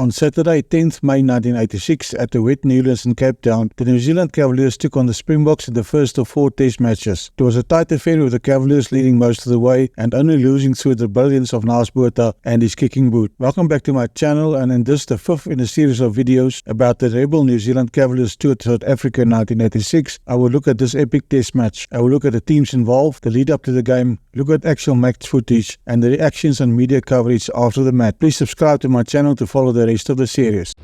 On Saturday, 10th May 1986, at the wet Newlands in Cape Town, the New Zealand Cavaliers took on the Springboks in the first of 4 test matches. It was a tight affair with the Cavaliers leading most of the way and only losing through the brilliance of Naas Botha and his kicking boot. Welcome back to my channel, and in this, the 5th in a series of videos about the rebel New Zealand Cavaliers tour to South Africa in 1986, I will look at this epic test match. I will look at the teams involved, the lead up to the game, look at actual match footage, and the reactions and media coverage after the match. Please subscribe to my channel to follow the rest of the series.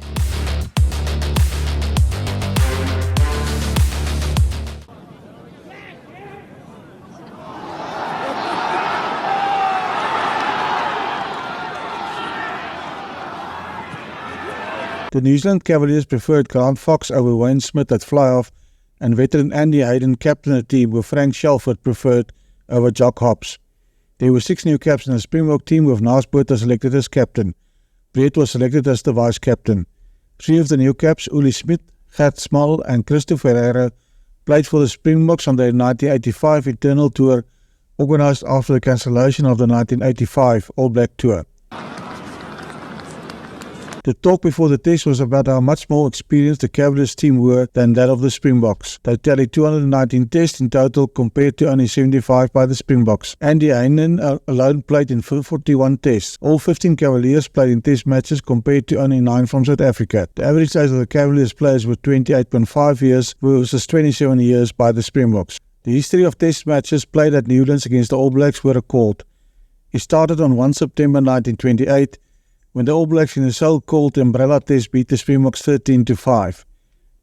The New Zealand Cavaliers preferred Grant Fox over Wayne Smith at fly-off, and veteran Andy Hayden captained the team, with Frank Shelford preferred over Jock Hobbs. There were 6 new caps in the Springbok team, with Naas Botha selected as captain. Brett was selected as the vice-captain. 3 of the new caps, Uli Smith, Gert Small and Christopher Ferreira, played for the Springboks on their 1985 internal tour, organised after the cancellation of the 1985 All Black Tour. The talk before the test was about how much more experienced the Cavaliers team were than that of the Springboks. They tallied 219 tests in total compared to only 75 by the Springboks. Andy Hayden alone played in 41 tests. All 15 Cavaliers played in test matches compared to only 9 from South Africa. The average age of the Cavaliers players was 28.5 years versus 27 years by the Springboks. The history of test matches played at Newlands against the All Blacks were recalled. It started on 1 September 1928, when the All Blacks in the so-called Umbrella Test beat the Springboks 13-5.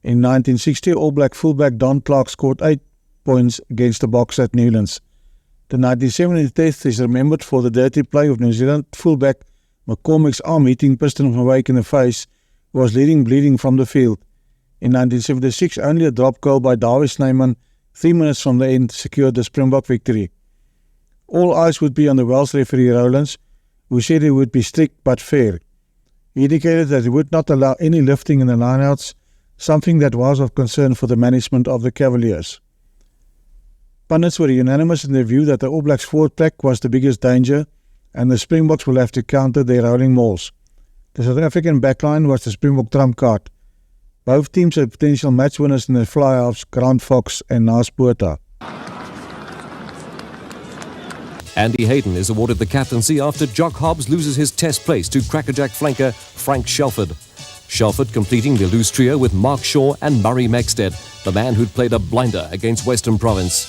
In 1960, All Black fullback Don Clark scored 8 points against the Boks at Newlands. The 1970 Test is remembered for the dirty play of New Zealand fullback McCormick's arm hitting Piston from Wake in the face, who was leading bleeding from the field. In 1976, only a drop goal by Dawie Snyman 3 minutes from the end secured the Springbok victory. All eyes would be on the Welsh referee Rowlands, who said he would be strict but fair. He indicated that he would not allow any lifting in the lineouts, something that was of concern for the management of the Cavaliers. Pundits were unanimous in their view that the All Blacks forward pack was the biggest danger, and the Springboks will have to counter their rolling mauls. The South African backline was the Springbok trump card. Both teams had potential match winners in the fly-offs, Grant Fox and Naas Botha. Andy Hayden is awarded the captaincy after Jock Hobbs loses his test place to crackerjack flanker Frank Shelford. Shelford completing the loose trio with Mark Shaw and Murray Maxted, the man who'd played a blinder against Western Province.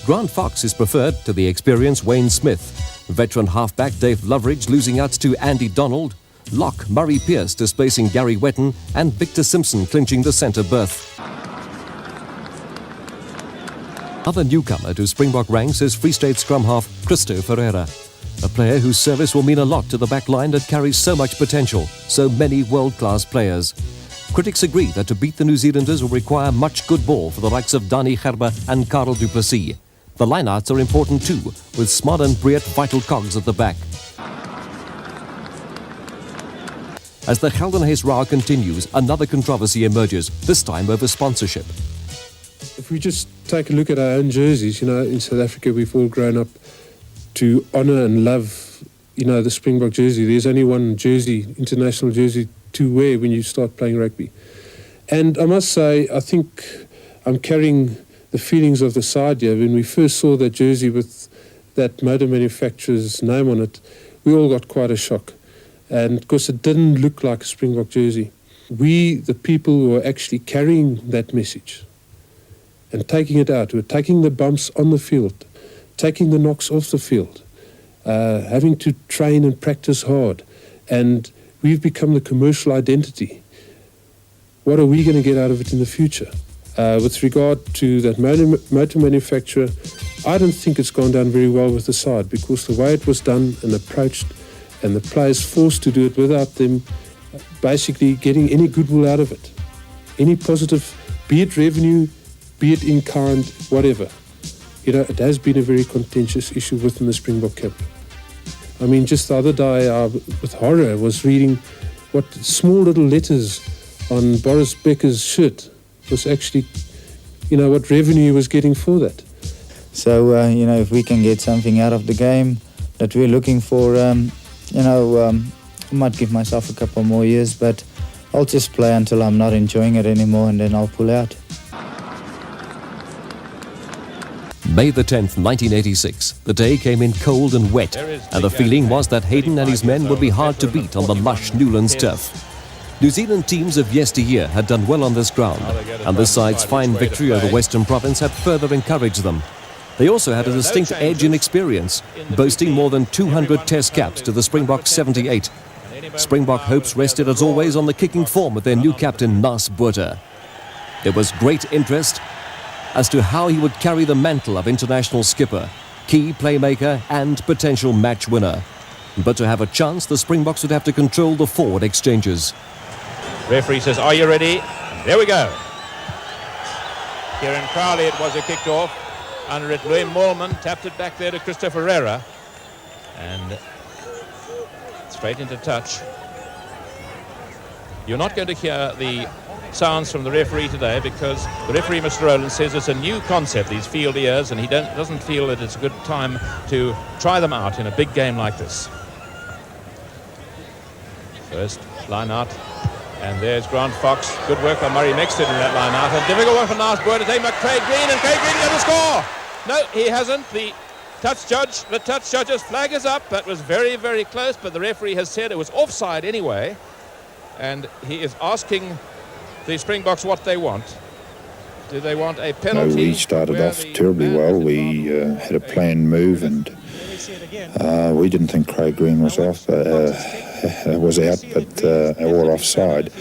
Grant Fox is preferred to the experienced Wayne Smith. Veteran halfback Dave Loveridge losing out to Andy Donald. Lock Murray Pierce displacing Gary Wetton, and Victor Simpson clinching the centre berth. Other newcomer to Springbok ranks is Free State scrum half Christo Ferreira, a player whose service will mean a lot to the back line that carries so much potential, so many world-class players. Critics agree that to beat the New Zealanders will require much good ball for the likes of Dani Gerber and Karel du Plessis. The lineouts are important too, with Smart and Breert vital cogs at the back. As the Geldenhuys row continues, another controversy emerges, this time over sponsorship. If we just take a look at our own jerseys, in South Africa we've all grown up to honour and love, the Springbok jersey. There's only one jersey, international jersey, to wear when you start playing rugby. And I must say, I think I'm carrying the feelings of the side here. When we first saw that jersey with that motor manufacturer's name on it, we all got quite a shock. And because it didn't look like a Springbok jersey. We, the people who are actually carrying that message, and taking it out. We're taking the bumps on the field, taking the knocks off the field, having to train and practice hard, and we've become the commercial identity. What are we going to get out of it in the future? With regard to that motor manufacturer, I don't think it's gone down very well with the side, because the way it was done and approached, and the players forced to do it without them basically getting any goodwill out of it, any positive, be it revenue, be it in kind, whatever. It has been a very contentious issue within the Springbok camp. I mean, just the other day, with horror, was reading what small little letters on Boris Becker's shirt was actually, what revenue he was getting for that. So, if we can get something out of the game that we're looking for, I might give myself a couple more years, but I'll just play until I'm not enjoying it anymore, and then I'll pull out. May the 10th, 1986. The day came in cold and wet, and the feeling was that Hayden and his men would be hard to beat on the lush Newlands turf. New Zealand teams of yesteryear had done well on this ground, and this side's fine victory over Western Province had further encouraged them. They also had a distinct edge in experience, boasting more than 200 test caps to the Springboks 78. Springbok hopes rested as always on the kicking form of their new captain Naas Botha. There was great interest as to how he would carry the mantle of international skipper, key playmaker and potential match winner. But to have a chance, the Springboks would have to control the forward exchanges. Referee says, are you ready? There we go. Kieran Crowley, it was a kicked off. Under it, Louis Moorman tapped it back there to Christopher Fervor. And straight into touch. You're not going to hear the sounds from the referee today because the referee, Mr. Rowland, says it's a new concept, these field ears, and he doesn't feel that it's a good time to try them out in a big game like this. First line out, and there's Grant Fox. Good work by Murray Mexted in that line out. A difficult one for Naas Botha to take by Craig Green, and Craig Green going to score. No, he hasn't. The touch judge's flag is up. That was very, very close, but the referee has said it was offside anyway, and he is asking the Springboks what they want. Do they want a penalty? No, we started off terribly well. We had a planned move, and we didn't think Craig Green was off, was out, but or offside.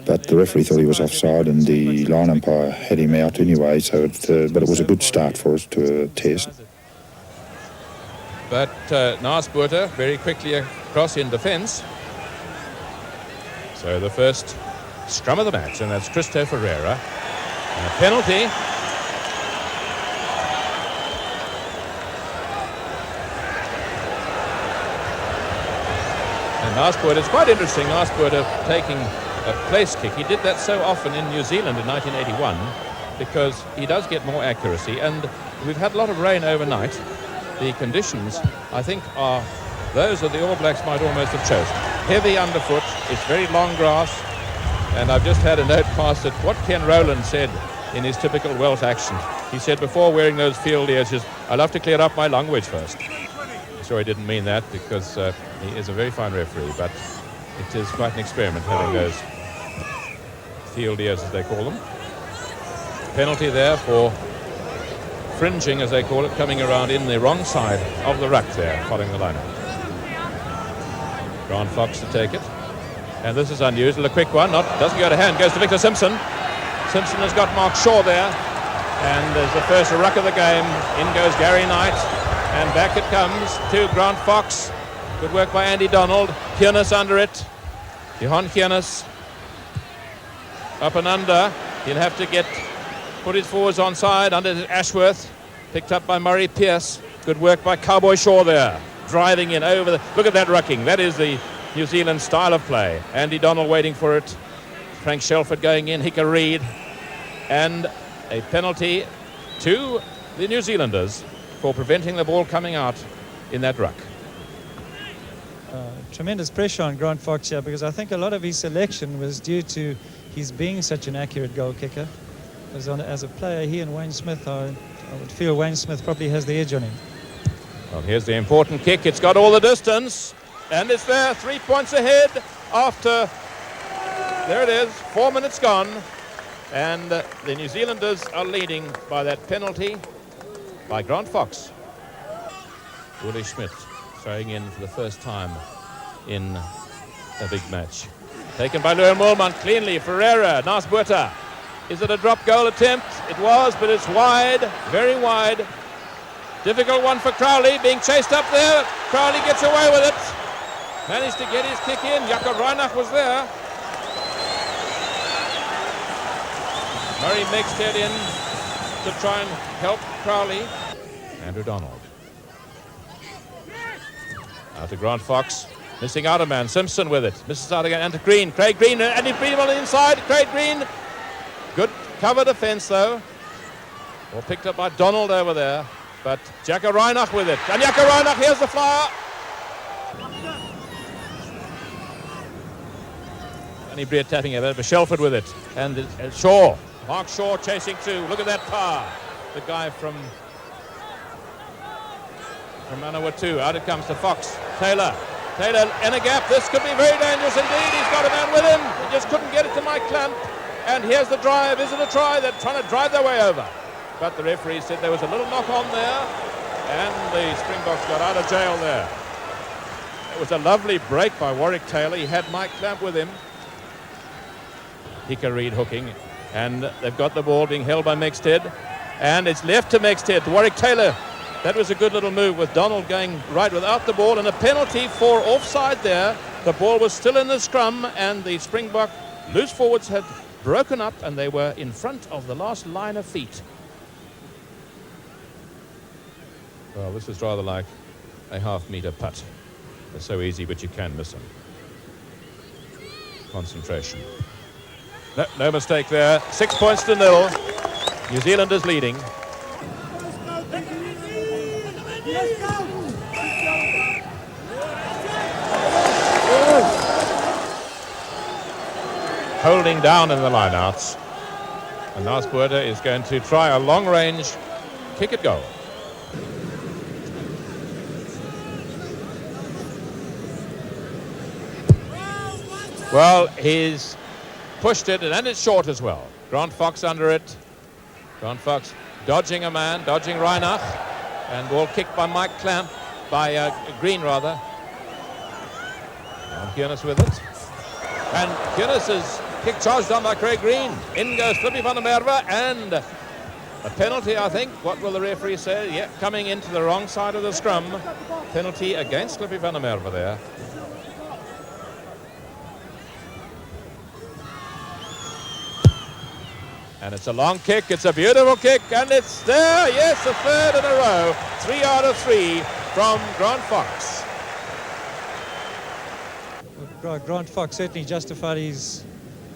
But the referee thought he was offside, and the line umpire had him out anyway. So, but it was a good start for us to test. But Naas Botha very quickly across in defence. So the first scrum of the match, and that's Christopher Fervor. And a penalty. And Naas Botha, it's quite interesting, Naas Botha taking a place kick. He did that so often in New Zealand in 1981 because he does get more accuracy, and we've had a lot of rain overnight. The conditions, I think, are those that the All Blacks might almost have chosen. Heavy underfoot, it's very long grass, and I've just had a note passed at what Ken Rowland said in his typical Welsh accent. He said before wearing those field ears, I'll have to clear up my language first. I'm sure he didn't mean that because he is a very fine referee, but it is quite an experiment having those field ears, as they call them. Penalty there for fringing, as they call it, coming around in the wrong side of the ruck there, following the lineup. Grant Fox to take it. And this is unusual, a quick one, doesn't go to hand, goes to Victor Simpson. Simpson has got Mark Shaw there. And there's the first ruck of the game. In goes Gary Knight. And back it comes to Grant Fox. Good work by Andy Donald. Hiernes under it. Johan Hiernes. Up and under. He'll have to put his forwards onside under Ashworth. Picked up by Murray Pearce. Good work by Cowboy Shaw there. Driving in over the... Look at that rucking. That is the New Zealand style of play. Andy Donald waiting for it. Frank Shelford going in. Hicka Reid. And a penalty to the New Zealanders for preventing the ball coming out in that ruck. Tremendous pressure on Grant Fox here because I think a lot of his selection was due to his being such an accurate goal kicker. As a player, he and Wayne Smith, I would feel Wayne Smith probably has the edge on him. Well, here's the important kick. It's got all the distance. And it's there, 3 points ahead after, there it is, 4 minutes gone. And the New Zealanders are leading by that penalty by Grant Fox. Willie Schmidt throwing in for the first time in a big match. Taken by Louis Moorman cleanly. Ferreira, Naas Botha. Is it a drop goal attempt? It was, but it's wide, very wide. Difficult one for Crowley, being chased up there. Crowley gets away with it. Managed to get his kick in. Jakob Reinach was there. Murray Mexted in to try and help Crowley. Andrew Donald. Out to Grant Fox. Missing out a man. Simpson with it. Misses out again. And to Green. Craig Green. Andy Green on the inside. Craig Green. Good cover defence though. Or picked up by Donald over there. But Jakob Reinach with it. And Jakob Reinach, here's the flyer. Johnny Breer tapping it over, Shelford with it. And Shaw, Mark Shaw chasing through. Look at that power. The guy from Manawatu. Out it comes to Fox. Taylor in a gap. This could be very dangerous indeed. He's got a man with him. He just couldn't get it to Mike Clamp. And here's the drive. Is it a try? They're trying to drive their way over. But the referee said there was a little knock on there. And the Springboks got out of jail there. It was a lovely break by Warwick Taylor. He had Mike Clamp with him. Hika Reid hooking. And they've got the ball being held by Mexted. And it's left to Mexted, to Warwick Taylor. That was a good little move with Donald going right without the ball, and a penalty for offside there. The ball was still in the scrum, and the Springbok loose forwards had broken up, and they were in front of the last line of feet. Well, this is rather like a half-meter putt. They're so easy, but you can miss them. Concentration. No mistake there. 6 points to 0. New Zealand is leading. Holding down in the lineouts. And Nasbuerta is going to try a long-range kick at goal. Well, he's pushed it, and it's short as well. Grant Fox under it. Grant Fox dodging a man, dodging Reinach. And ball kicked by Mike Clamp, by Green rather. And Kiernes with it. And Kiernes' kick charged on by Craig Green. In goes Flippy van der Merwe, and a penalty, I think. What will the referee say? Yeah, coming into the wrong side of the scrum. Penalty against Flippy van der Merwe there. And it's a long kick, it's a beautiful kick, and it's there, yes, a third in a row. 3 out of 3 from Grant Fox. Well, Grant Fox certainly justified his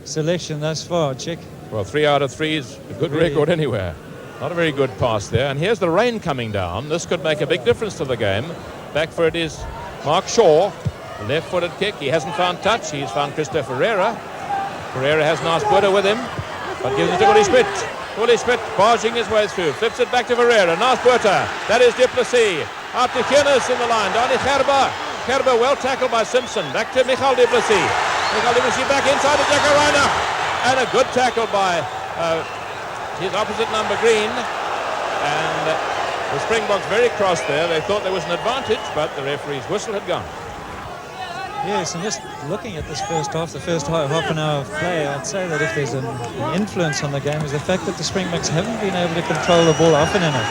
selection thus far, Chick. Well, 3 out of 3 is a good record anywhere. Not a very good pass there, and here's the rain coming down. This could make a big difference to the game. Back for it is Mark Shaw, left-footed kick. He hasn't found touch, he's found Christopher Ferreira. Ferreira has Nasbuerta with him. But gives it to Willie Schmidt. Willie Schmidt barging his way through. Flips it back to Ferreira. Nasbuerta. That is Duplessis. Out to Kiernes in the line. Down to Gerber. Gerber well tackled by Simpson. Back to Michael Duplessis. Michael Duplessis back inside to Jaco Reiner. And a good tackle by his opposite number, Green. And the Springboks very cross there. They thought there was an advantage, but the referee's whistle had gone. Yes, and just looking at this first half, the first half an hour of play, I'd say that if there's an influence on the game is the fact that the Springboks haven't been able to control the ball often enough.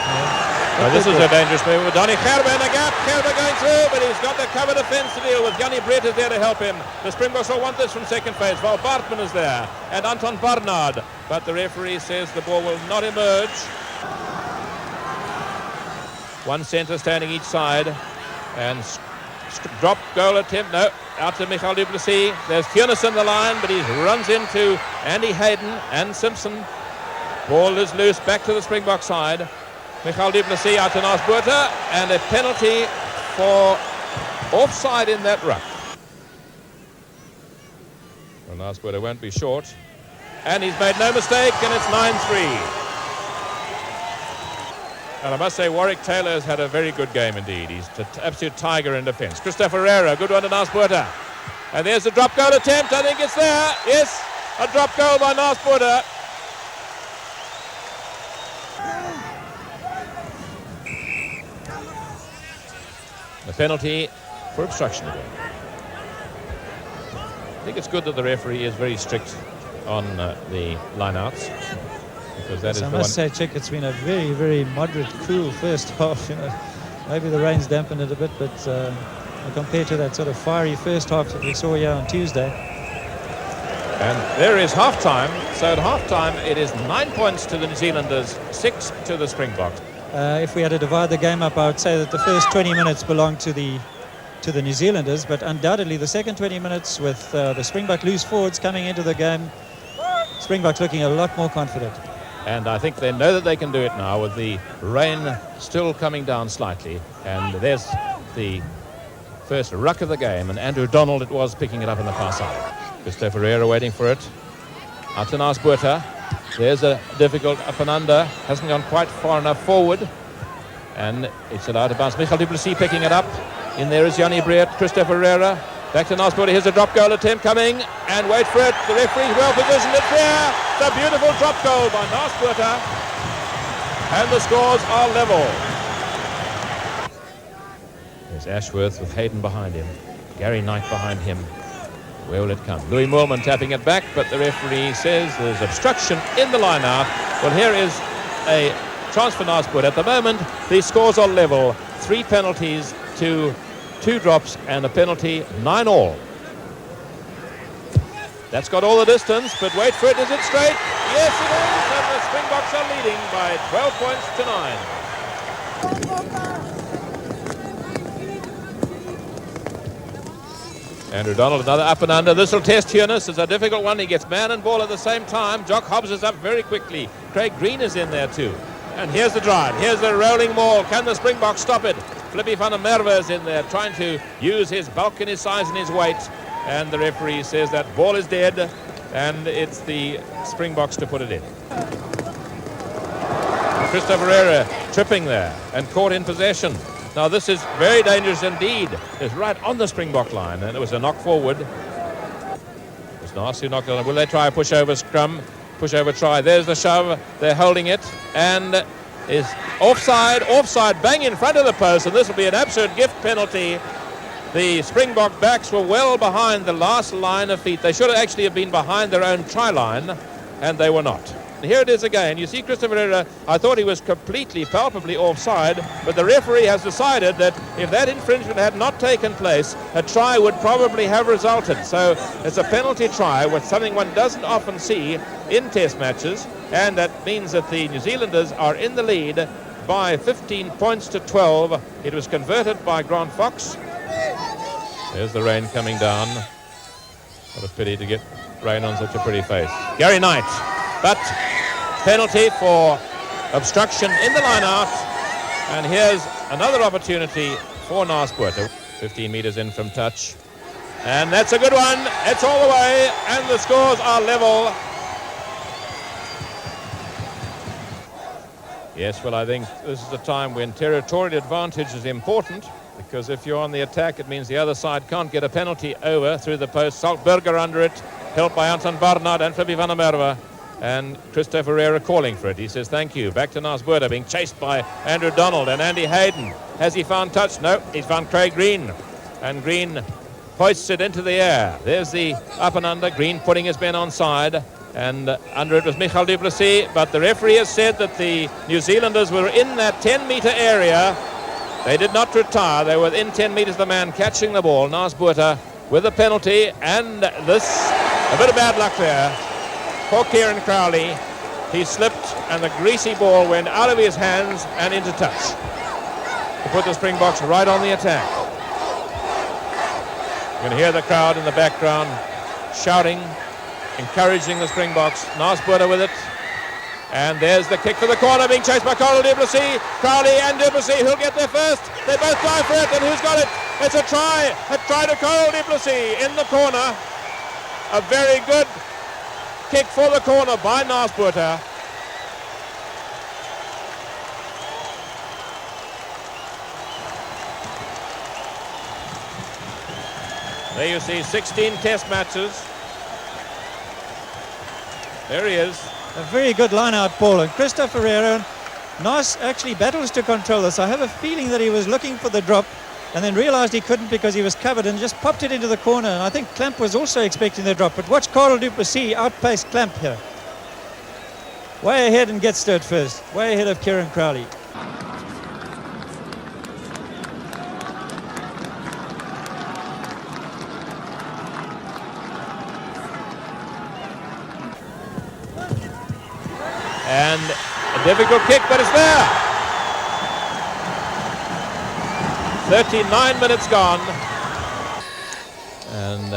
This is a dangerous move with Donny Gerber in the gap. Gerber going through, but he's got the cover defence to deal with. Johnny Breer is there to help him. The Springboks will want this from second phase. Val Bartman is there, and Anton Barnard. But the referee says the ball will not emerge. One centre standing each side, and drop goal attempt. No, out to Michael Duplessis. There's Kiernes in the line, but he runs into Andy Hayden and Simpson. Ball is loose back to the Springbok side. Michael Duplessis out to Nasbuerta, and a penalty for offside in that ruck. Well, Nasbuerta won't be short, and he's made no mistake, and it's 9-3. And I must say, Warwick Taylor has had a very good game indeed. He's an absolute tiger in defence. Christopher Ferreira, good one to Nasbuerta. And there's the drop goal attempt. I think it's there. Yes, a drop goal by Nasbuerta. The penalty for obstruction again. I think it's good that the referee is very strict on the lineouts. Because that is I must say, Chick, it's been a very, very moderate, cool first half. You know, maybe the rain's dampened it a bit, but compared to that sort of fiery first half that we saw here on Tuesday. And there is half-time. So at half-time, it is 9 points to the New Zealanders, 6 to the Springboks. If we had to divide the game up, I would say that the first 20 minutes belonged to the New Zealanders, but undoubtedly the second 20 minutes with the Springbok loose forwards coming into the game, Springboks looking a lot more confident. And I think they know that they can do it now with the rain still coming down slightly. And there's the first ruck of the game, and Andrew Donald it was picking it up on the far side. Christopher Ferreira waiting for it. Out to Nasbuerta. There's a difficult up and under. Hasn't gone quite far enough forward. And it's allowed to bounce. Michael du Plessis picking it up. In there is Jannie Breert. Christopher Ferreira. Back to Nasbuerta. Here's a drop goal attempt coming. And wait for it. The referee's well positioned. It's there. It's a beautiful drop goal by Nasbuerta. And the scores are level. There's Ashworth with Hayden behind him. Gary Knight behind him. Where will it come? Louis Moorman tapping it back, but the referee says there's obstruction in the line out. Well, here is a chance for Nasbuerta. At the moment, the scores are level. 3 penalties to 2 drops and a penalty, 9 all. That's got all the distance, but wait for it. Is it straight? Yes, it is. And the Springboks are leading by 12 points to 9. Andrew Donald, another up and under. This will test Hughes. It's a difficult one. He gets man and ball at the same time. Jock Hobbs is up very quickly. Craig Green is in there too. And here's the drive. Here's the rolling maul. Can the Springboks stop it? Flippy van der Merwe is in there trying to use his bulk and his size and his weight. And the referee says that ball is dead. And it's the Springboks to put it in. Christopher Ferreira tripping there and caught in possession. Now this is very dangerous indeed. It's right on the Springbok line, and it was a knock forward. It was nice who knocked on. Will they try a pushover scrum? Pushover try. There's the shove. They're holding it, and is offside. Offside. Bang in front of the post, and this will be an absolute gift penalty. The Springbok backs were well behind the last line of feet. They should actually have been behind their own try line, and they were not. Here it is again. You see Christopher Ferreira, I thought he was completely, palpably offside, but the referee has decided that if that infringement had not taken place, a try would probably have resulted. So it's a penalty try, which something one doesn't often see in test matches, and that means that the New Zealanders are in the lead by 15 points to 12. It was converted by Grant Fox. There's the rain coming down. What a pity to get rain on such a pretty face. Gary Knight. But penalty for obstruction in the line out. And here's another opportunity for Nasbuerta. 15 metres in from touch. And that's a good one. It's all the way. And the scores are level. Yes, well, I think this is a time when territorial advantage is important. Because if you're on the attack, it means the other side can't get a penalty over through the post. Saltberger under it. Helped by Anton Barnard and Flippy van der Merwe. And Christopher Ferreira calling for it. He says thank you. Back to Nasbuerta, being chased by Andrew Donald and Andy Hayden. Has he found touch? No, he's found Craig Green. And Green hoists it into the air. There's the up and under. Green putting his men on side. And under it was Michael du Plessis. But the referee has said that the New Zealanders were in that 10-metre area. They did not retire. They were within 10 metres of the man catching the ball. Nasbuerta with a penalty. And this, a bit of bad luck there. For Kieran Crowley, he slipped and the greasy ball went out of his hands and into touch to put the Springboks right on the attack. You can hear the crowd in the background shouting, encouraging the Springboks. Nasbuerta with it. And there's the kick for the corner, being chased by Coral du Plessis. Crowley and du Plessis, who'll get there first? They both die for it, and who's got it? It's a try to Coral du Plessis in the corner. A very good kick for the corner by Nasbuerta. There you see 16 test matches. There he is. A very good line-out ball. And Christopher Ferreira, Nas actually battles to control this. I have a feeling that he was looking for the drop and then realised he couldn't because he was covered and just popped it into the corner. And I think Clamp was also expecting the drop. But watch Coral du Plessis outpace Clamp here. Way ahead and gets to it first. Way ahead of Kieran Crowley. And a difficult kick, but it's there. 39 minutes gone. And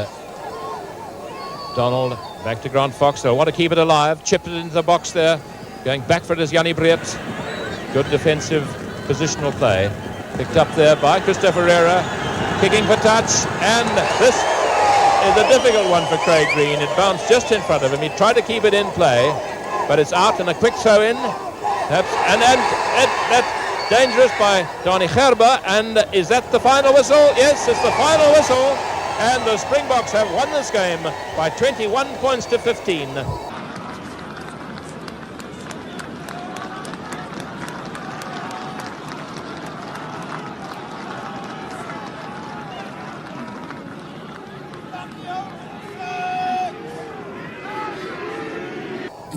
Donald back to Grant Fox. They want to keep it alive. Chipped it into the box there. Going back for it is Jannie Breert. Good defensive positional play. Picked up there by Christopher Ferreira. Kicking for touch. And this is a difficult one for Craig Green. It bounced just in front of him. He tried to keep it in play, but it's out and a quick throw in. And that's dangerous by Donny Gerber. And is that the final whistle? Yes, it's the final whistle. And the Springboks have won this game by 21 points to 15.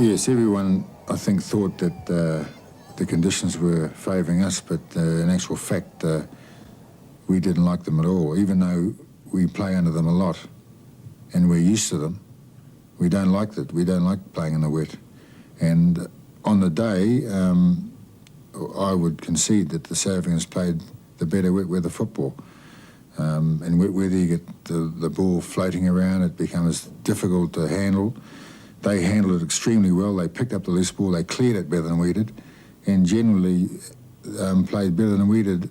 Yes, everyone, I think, thought that the conditions were favouring us, but in actual fact, we didn't like them at all. Even though we play under them a lot and we're used to them, we don't like that. We don't like playing in the wet. And on the day, I would concede that the South Africans played the better wet weather football. And whether you get the ball floating around, it becomes difficult to handle. They handled it extremely well. They picked up the loose ball, they cleared it better than we did, and generally played better than we did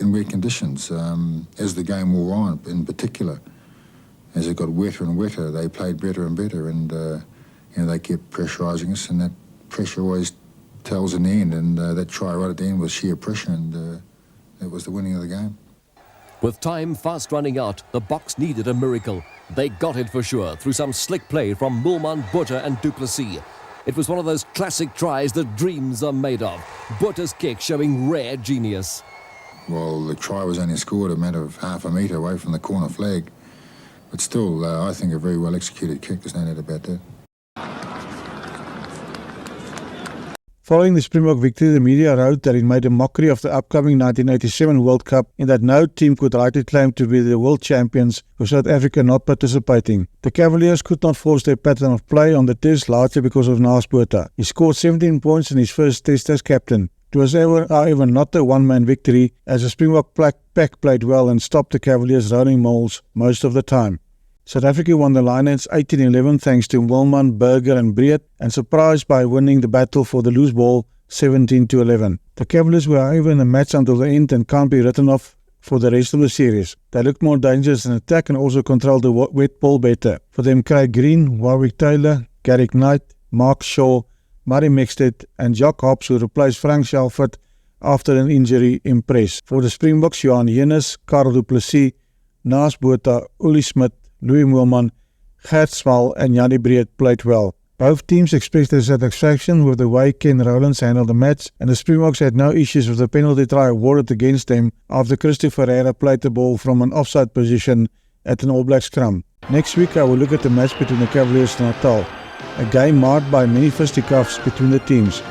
in wet conditions. As the game wore on, in particular, as it got wetter and wetter, they played better and better, and they kept pressurising us, and that pressure always tells in the end, and that try right at the end was sheer pressure, and that was the winning of the game. With time fast running out, the Boks needed a miracle. They got it for sure through some slick play from Moolman, Botha and Du Plessis. It was one of those classic tries that dreams are made of. Botha's kick showing rare genius. Well, the try was only scored a matter of half a metre away from the corner flag. But still, I think a very well executed kick, there's no doubt about that. Following the Springbok victory, the media wrote that it made a mockery of the upcoming 1987 World Cup in that no team could rightly claim to be the world champions with South Africa not participating. The Cavaliers could not force their pattern of play on the test largely because of Naas Botha. He scored 17 points in his first test as captain. It was however not a one-man victory, as the Springbok pack played well and stopped the Cavaliers' rolling mauls most of the time. South Africa won the Lions 18-11 thanks to Moolman, Burger and Breed, and surprised by winning the battle for the loose ball 17-11. The Cavaliers were however in the match until the end and can't be written off for the rest of the series. They looked more dangerous in attack and also controlled the wet ball better. For them, Craig Green, Warwick Taylor, Garrick Knight, Mark Shaw, Murray Mexted and Jock Hobbs, who replaced Frank Shelford after an injury, impressed. For the Springboks, Johan Jennis, Karl Du Plessis, Naas Botha, Uli Smit, Louis Moolman, Gert Smal and Jannie Breed played well. Both teams expressed their satisfaction with the way Ken Rowlands handled the match, and the Springboks had no issues with the penalty try awarded against them after Christopher Ferreira played the ball from an offside position at an All Black scrum. Next week I will look at the match between the Cavaliers and Natal, a game marked by many fisticuffs between the teams.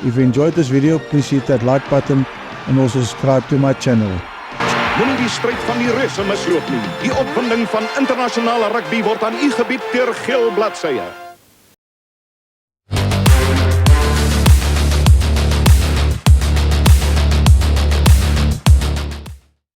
If you enjoyed this video, please hit that like button and also subscribe to my channel. Moenie die stryd van die reuse misloop nie. Die opwinding van internasionale rugby word aan u gebied deur geel bladsye.